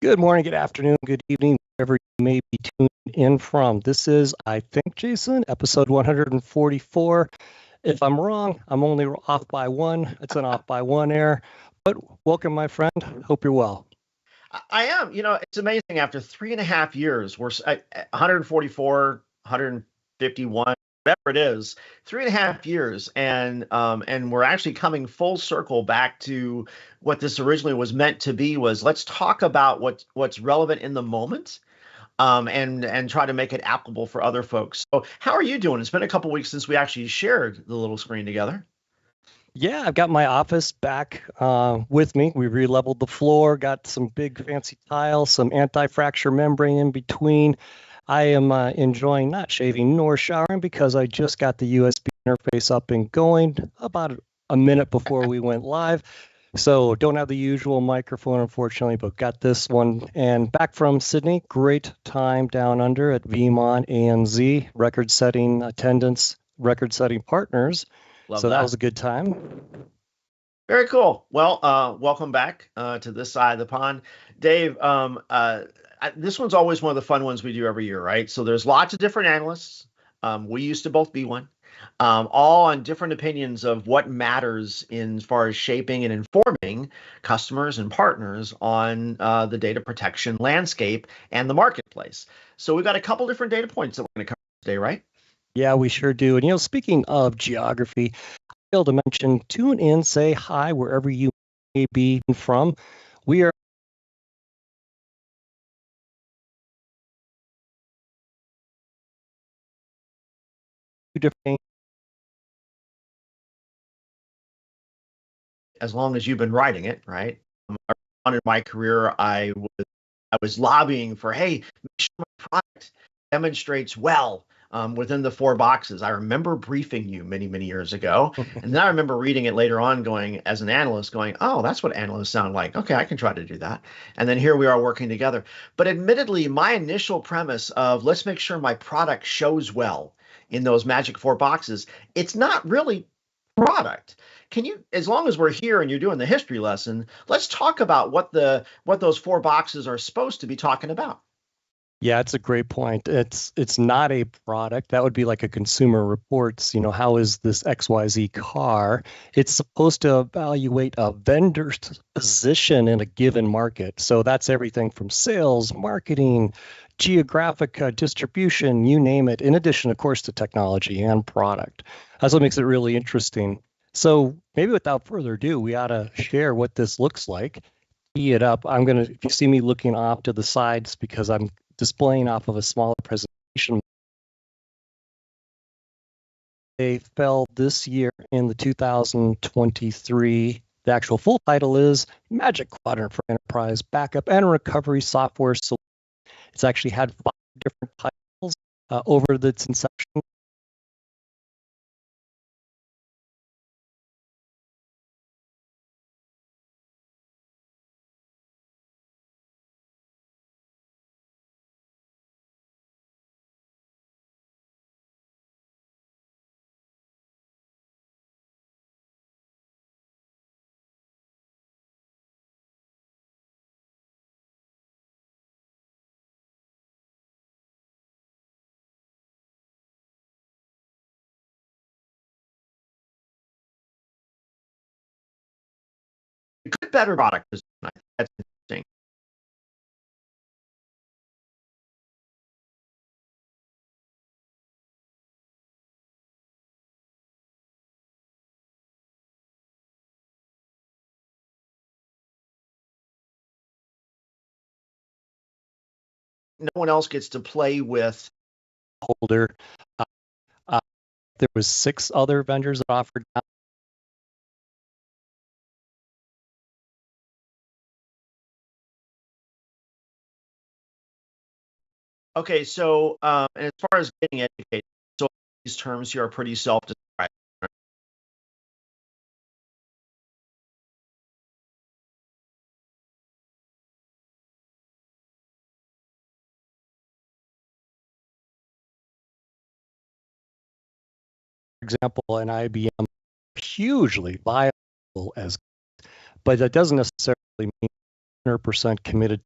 Good morning, good afternoon, good evening, wherever you may be tuned in from. This is, I think, Jason, episode 144. If I'm wrong, I'm only off by one. It's an off by one error. But welcome, my friend. Hope you're well. I am. It's amazing. After 3.5 years, we're 144, 151, whatever it is, 3.5 years, and we're actually coming full circle back to what this originally was meant to be. Was let's talk about what's relevant in the moment, and try to make it applicable for other folks. So, how are you doing? It's been a couple weeks since we actually shared the little screen together. Yeah, I've got my office back with me. We re-leveled the floor, got some big fancy tiles, some anti-fracture membrane in between. I am enjoying not shaving nor showering because I just got the USB interface up and going about a minute before we went live. So don't have the usual microphone, unfortunately, but got this one. And back from Sydney, great time down under at VMON ANZ, record-setting attendance, record-setting partners. Love So that that. was a good time. Very cool. Well, welcome back to this side of the pond, Dave. This one's always one of the fun ones we do every year, right? So there's lots of different analysts. We used to both be one, all on different opinions of what matters in as far as shaping and informing customers and partners on the data protection landscape and the marketplace. So we've got a couple different data points that we're going to cover today, right? Yeah, we sure do. And, speaking of geography, I'll to mention, tune in, say hi wherever you may be from. We are different. As long as you've been writing it, right? On in my career, I was lobbying for, hey, make sure my product demonstrates well within the four boxes. I remember briefing you many, many years ago. And then I remember reading it later on going, as an analyst, going, oh, that's what analysts sound like. Okay, I can try to do that. And then here we are working together. But admittedly, my initial premise of let's make sure my product shows well in those magic four boxes, it's not really product. Can you, as long as we're here and you're doing the history lesson, let's talk about what those four boxes are supposed to be talking about. Yeah, it's a great point. It's not a product. That would be like a Consumer Reports, how is this XYZ car? It's supposed to evaluate a vendor's position in a given market. So that's everything from sales, marketing, geographic distribution, you name it, in addition, of course, to technology and product. That's what makes it really interesting. So maybe without further ado, we ought to share what this looks like. Tee it up. If you see me looking off to the sides because I'm displaying off of a smaller presentation. They fell this year in the 2023. The actual full title is Magic Quadrant for Enterprise Backup and Recovery Software Solution. It's actually had 5 different titles over its inception. Good, better product design. I think that's interesting. No one else gets to play with. Holder. There was 6 other vendors that offered. Okay, so and as far as getting educated, so these terms here are pretty self-described. For example, an IBM hugely viable as, but that doesn't necessarily mean 100% committed